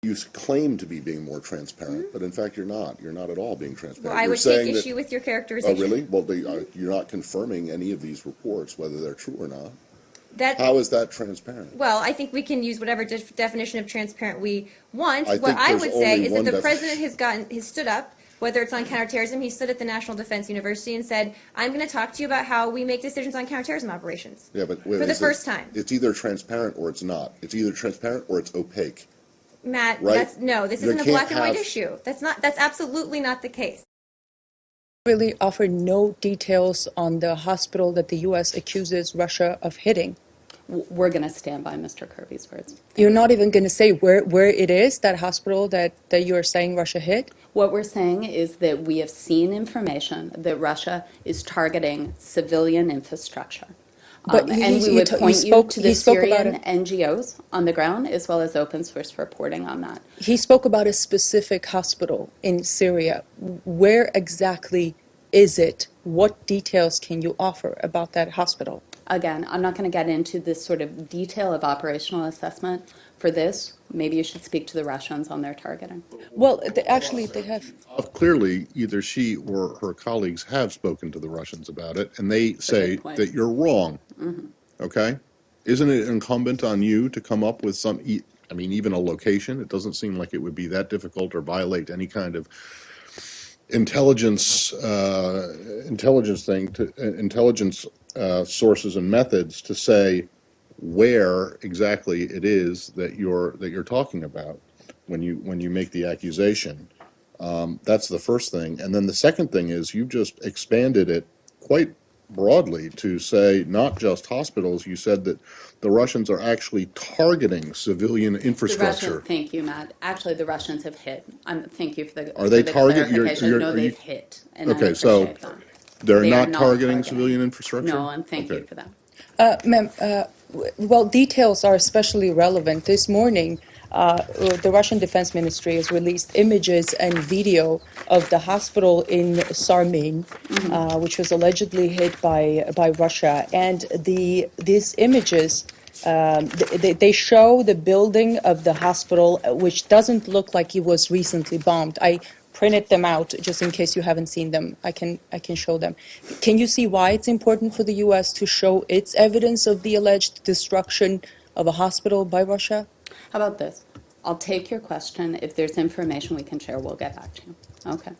You claim to be being more transparent, but in fact you're not. You're not at all being transparent. Well, I You're would take saying issue with your characterization. Oh, really? Well, you're not confirming any of these reports, whether they're true or not. That, How is that transparent? well, I think we can use whatever definition of transparent we want. I What think I there's would say only is one that the definition. president has stood up, whether it's on counterterrorism, he stood at the National Defense University and said, I'm going to talk to you about how we make decisions on counterterrorism operations. Yeah, but for the first time. It's either transparent or it's not. It's either transparent or it's opaque. Matt, Right? this You isn't a can't black and white have- issue. That's absolutely not the case. Really offer no details on the hospital that the U.S. accuses Russia of hitting. We're going to stand by Mr. Kirby's words. You're not even going to say where it is, that hospital that you are saying Russia hit? What we're saying is that we have seen information that Russia is targeting civilian infrastructure. But and we would point you to the Syrian NGOs on the ground, as well as open source reporting on that. He spoke about a specific hospital in Syria. Where exactly is it? What details can you offer about that hospital? Again, I'm not going to get into this sort of detail of operational assessment for this. Maybe you should speak to the Russians on their targeting. Well, actually, they have. Clearly, either she or her colleagues have spoken to the Russians about it, and they say point. that you're wrong. Okay? Isn't it incumbent on you to come up with some, even a location? It doesn't seem like it would be that difficult or violate any kind of intelligence sources and methods to say where exactly it is that you're talking about when you make the accusation. That's the first thing, and then the second thing is you just expanded it quite broadly to say not just hospitals. You said that the Russians are actually targeting civilian infrastructure. Thank you, Matt. Actually, the Russians have hit. Thank you for the Are they clarification. targeting? No, they've hit. And I Okay, so appreciate that. they're They are not targeting civilian infrastructure? No, and thank you Okay. for that. Ma'am, well, details are especially relevant. This morning, the Russian Defense Ministry has released images and video of the hospital in Sarmin, which was allegedly hit by Russia. And these images, they show the building of the hospital, which doesn't look like it was recently bombed. I printed them out just in case you haven't seen them. I can show them. Can you see why it's important for the U.S. to show its evidence of the alleged destruction of a hospital by Russia? How about this? I'll take your question. If there's information we can share, we'll get back to you. Okay.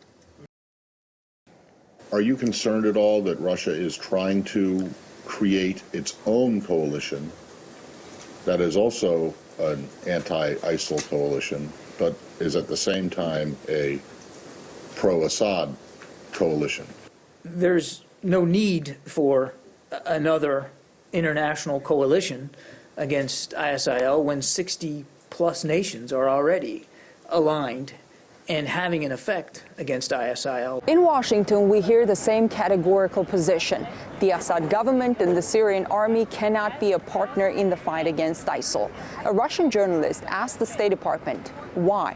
Are you concerned at all that Russia is trying to create its own coalition that is also an anti-ISIL coalition, but is at the same time a pro-Assad coalition? There's no need for another international coalition against ISIL when 60-plus nations are already aligned and having an effect against ISIL. In Washington, we hear the same categorical position. The Assad government and the Syrian army cannot be a partner in the fight against ISIL. A Russian journalist asked the State Department why.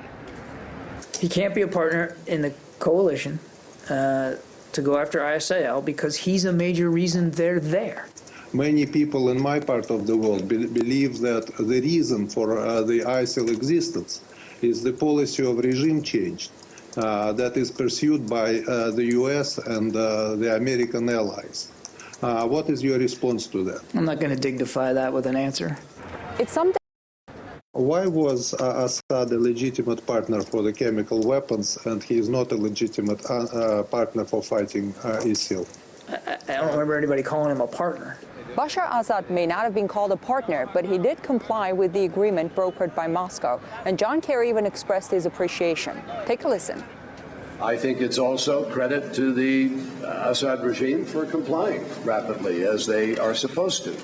He can't be a partner in the coalition to go after ISIL because he's a major reason they're there. Many people in my part of the world believe that the reason for the ISIL existence is the policy of regime change that is pursued by the U.S. and the American allies. What is your response to that? I'm not going to dignify that with an answer. It's something. Why was Assad a legitimate partner for the chemical weapons and he is not a legitimate partner for fighting ISIL? I don't remember anybody calling him a partner. Bashar Assad may not have been called a partner, but he did comply with the agreement brokered by Moscow. And John Kerry even expressed his appreciation. Take a listen. I think it's also credit to the Assad regime for complying rapidly as they are supposed to.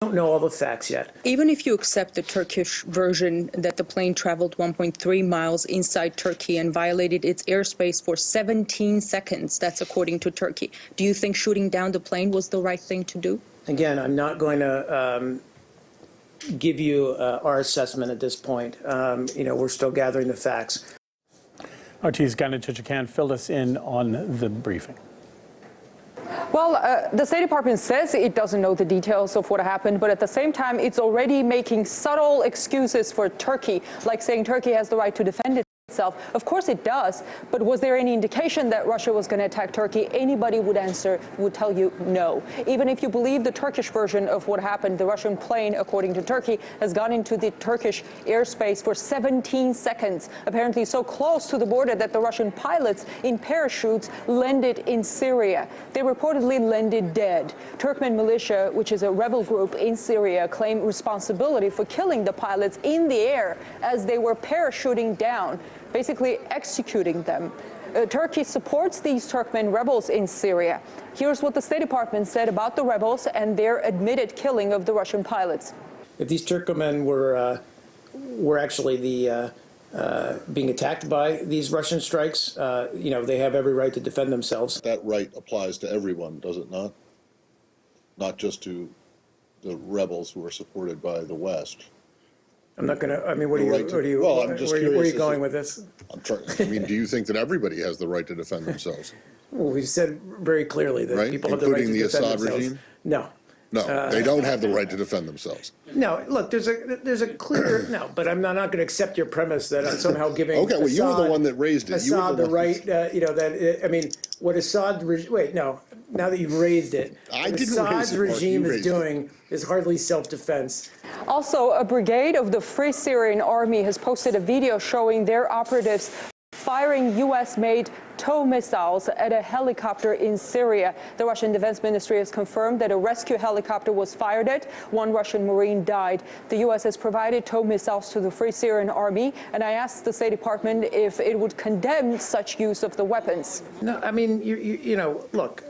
I don't know all the facts yet. Even if you accept the Turkish version that the plane traveled 1.3 miles inside Turkey and violated its airspace for 17 seconds, that's according to Turkey, do you think shooting down the plane was the right thing to do? Again, I'm not going to give you our assessment at this point. We're still gathering the facts. RT's Gania Chichakyan filled us in on the briefing. Well, the State Department says it doesn't know the details of what happened, but at the same time, it's already making subtle excuses for Turkey, like saying Turkey has the right to defend itself. Of course it does, but was there any indication that Russia was going to attack Turkey? Anybody would tell you no. Even if you believe the Turkish version of what happened, the Russian plane, according to Turkey, has gone into the Turkish airspace for 17 seconds, apparently so close to the border that the Russian pilots in parachutes landed in Syria. They reportedly landed dead. Turkmen militia, which is a rebel group in Syria, claim responsibility for killing the pilots in the air as they were parachuting down, basically executing them. Turkey supports these Turkmen rebels in Syria. Here's what the State Department said about the rebels and their admitted killing of the Russian pilots. If these Turkmen were actually being attacked by these Russian strikes, they have every right to defend themselves. That right applies to everyone, does it not? Not just to the rebels who are supported by the West. I'm not going to. I mean, where are you going with this? Do you think that everybody has the right to defend themselves? Well, we said very clearly that people have the right to defend themselves. Including the Assad regime? No. No, they don't have the right to defend themselves. No, look, there's a clear no, but I'm not going to accept your premise that I'm somehow giving. Okay, well, you were the one that raised it. Assad the right, what Assad. Wait, no. Now that you've raised it, what Assad's regime is doing is hardly self-defense. Also, a brigade of the Free Syrian Army has posted a video showing their operatives firing U.S.-made TOW missiles at a helicopter in Syria. The Russian Defense Ministry has confirmed that a rescue helicopter was fired at. One Russian Marine died. The U.S. has provided TOW missiles to the Free Syrian Army, and I asked the State Department if it would condemn such use of the weapons. No, I mean, look,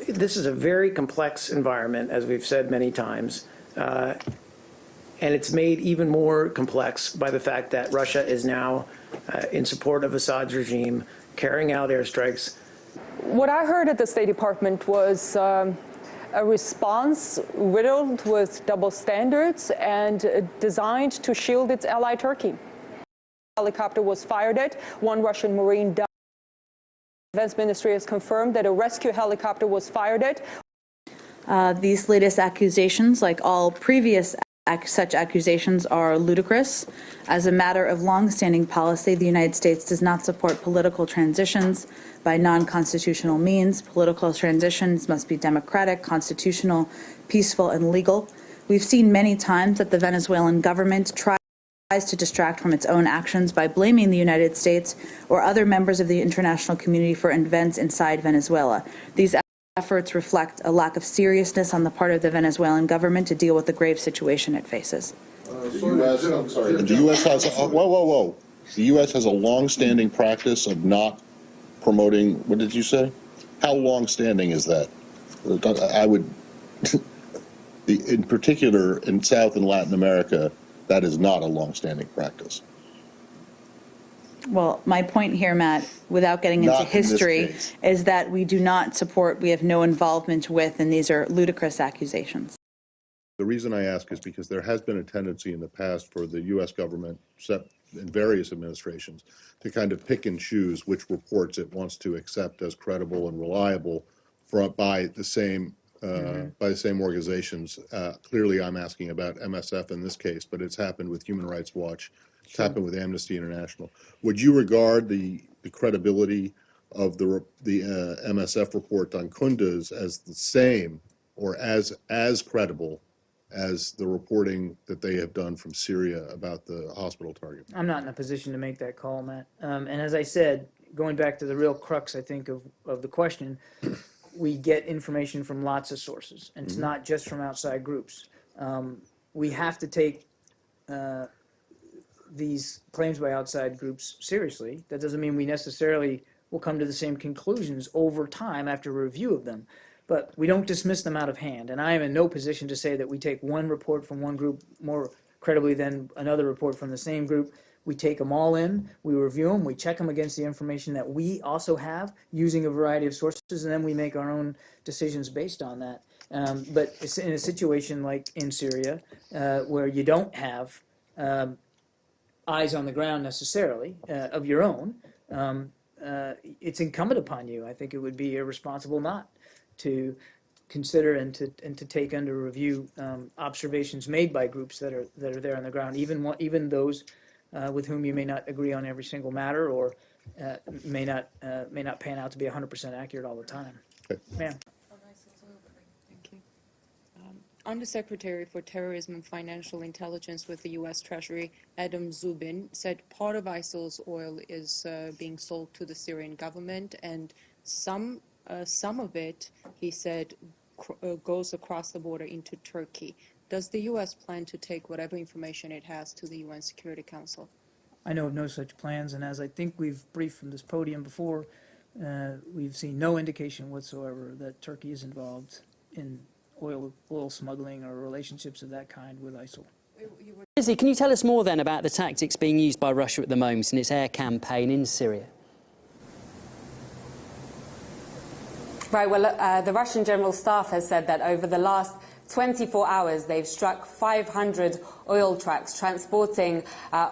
this is a very complex environment, as we've said many times, and it's made even more complex by the fact that Russia is now in support of Assad's regime, carrying out airstrikes. What I heard at the State Department was a response riddled with double standards and designed to shield its ally Turkey. The helicopter was fired at. One Russian Marine died. The Defense Ministry has confirmed that a rescue helicopter was fired at. These latest accusations, like all previous such accusations, are ludicrous. As a matter of long-standing policy, the United States does not support political transitions by non-constitutional means. Political transitions must be democratic, constitutional, peaceful, and legal. We've seen many times that the Venezuelan government tries to distract from its own actions by blaming the United States or other members of the international community for events inside Venezuela. These efforts reflect a lack of seriousness on the part of the Venezuelan government to deal with the grave situation it faces. The U.S. has The U.S. has a long-standing practice of not promoting. What did you say? How long-standing is that? I would, in particular, in South and Latin America, that is not a long-standing practice. Well, my point here, Matt, without getting into history, is that we do not support, we have no involvement with, and these are ludicrous accusations. The reason I ask is because there has been a tendency in the past for the U.S. government, in various administrations, to kind of pick and choose which reports it wants to accept as credible and reliable by the same organizations. Clearly, I'm asking about MSF in this case, but it's happened with Human Rights Watch. It's happened with Amnesty International. Would you regard the credibility of the MSF report on Kunduz as the same or as credible as the reporting that they have done from Syria about the hospital target? I'm not in a position to make that call, Matt. And as I said, going back to the real crux, I think, of the question, we get information from lots of sources, and it's not just from outside groups. We have to take these claims by outside groups seriously. That doesn't mean we necessarily will come to the same conclusions over time after a review of them, but we don't dismiss them out of hand. And I am in no position to say that we take one report from one group more credibly than another report from the same group. We take them all in, we review them, we check them against the information that we also have using a variety of sources, and then we make our own decisions based on that. But it's in a situation like in Syria, where you don't have eyes on the ground necessarily of your own, it's incumbent upon you. I think it would be irresponsible not to consider and to take under review observations made by groups that are there on the ground, even those with whom you may not agree on every single matter, or may not pan out to be 100% accurate all the time. Okay. Ma'am. Thank you. Undersecretary for Terrorism and Financial Intelligence with the U.S. Treasury, Adam Zubin, said part of ISIL's oil is being sold to the Syrian government, and some of it, he said, goes across the border into Turkey. Does the U.S. plan to take whatever information it has to the UN Security Council? I know of no such plans, and as I think we've briefed from this podium before, we've seen no indication whatsoever that Turkey is involved in oil smuggling or relationships of that kind with ISIL. Lizzie, can you tell us more then about the tactics being used by Russia at the moment in its air campaign in Syria? Right, well, the Russian General Staff has said that over the last 24 hours, they've struck 500 oil trucks transporting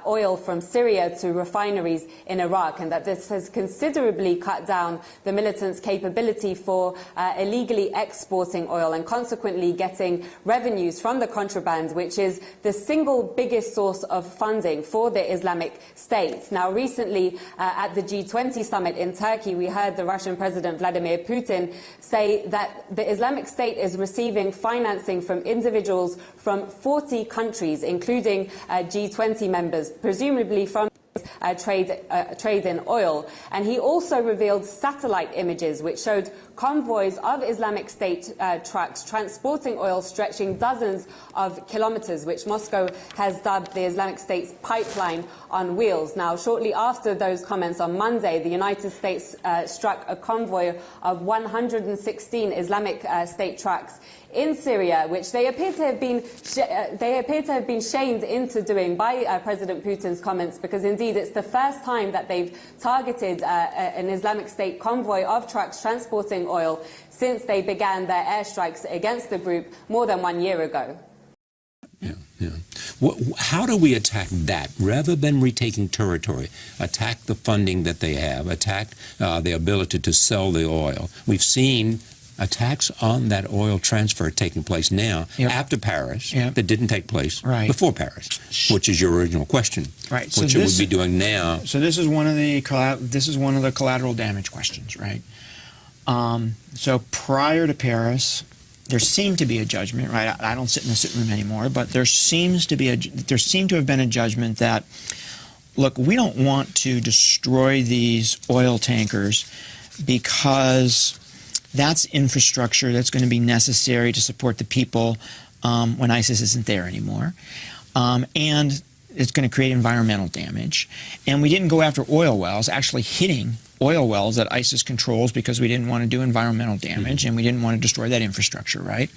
oil from Syria to refineries in Iraq, and that this has considerably cut down the militants' capability for illegally exporting oil and consequently getting revenues from the contraband, which is the single biggest source of funding for the Islamic State. Now, recently at the G20 summit in Turkey, we heard the Russian President Vladimir Putin say that the Islamic State is receiving financing from individuals from 40 countries, including G20 members, presumably from trade in oil. And he also revealed satellite images which showed convoys of Islamic State trucks transporting oil stretching dozens of kilometers, which Moscow has dubbed the Islamic State's pipeline on wheels. Now, shortly after those comments on Monday, the United States struck a convoy of 116 Islamic State trucks in Syria, which they appear to have been shamed into doing by President Putin's comments, because indeed it's the first time that they've targeted an Islamic State convoy of trucks transporting oil since they began their airstrikes against the group more than 1 year ago. Yeah. How do we attack that rather than retaking territory? Attack the funding that they have, attack the ability to sell the oil. We've seen attacks on that oil transfer taking place now after Paris that didn't take place before Paris, which is your original question. Right. What should we be doing now? So this is one of the collateral damage questions, right? So prior to Paris, there seemed to be a judgment, right? I don't sit in the sitting room anymore, but there seemed to have been a judgment that, look, we don't want to destroy these oil tankers because that's infrastructure that's going to be necessary to support the people when ISIS isn't there anymore. And it's going to create environmental damage. And we didn't go after oil wells, actually hitting oil wells that ISIS controls, because we didn't want to do environmental damage and we didn't want to destroy that infrastructure, right?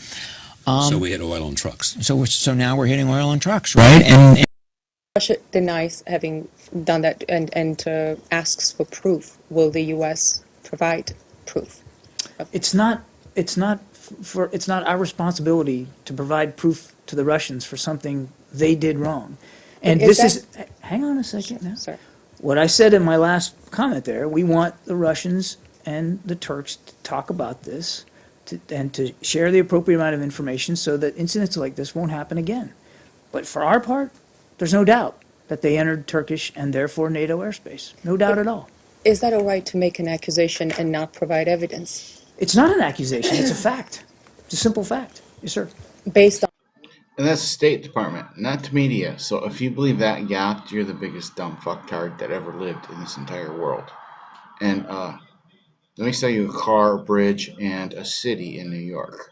So we hit oil on trucks. So now we're hitting oil on trucks, right? And Russia denies having done that and asks for proof. Will the U.S. provide proof? It's not our responsibility to provide proof to the Russians for something they did wrong. And hang on a second now. Sorry. What I said in my last comment there, we want the Russians and the Turks to talk about this and to share the appropriate amount of information so that incidents like this won't happen again. But for our part, there's no doubt that they entered Turkish and therefore NATO airspace. No doubt at all. Is that all right to make an accusation and not provide evidence? It's not an accusation, it's a fact. It's a simple fact. Yes, sir. Based on. And that's the State Department, not the media. So if you believe that, you're the biggest dumb fucktard that ever lived in this entire world. And let me sell you a car, a bridge, and a city in New York.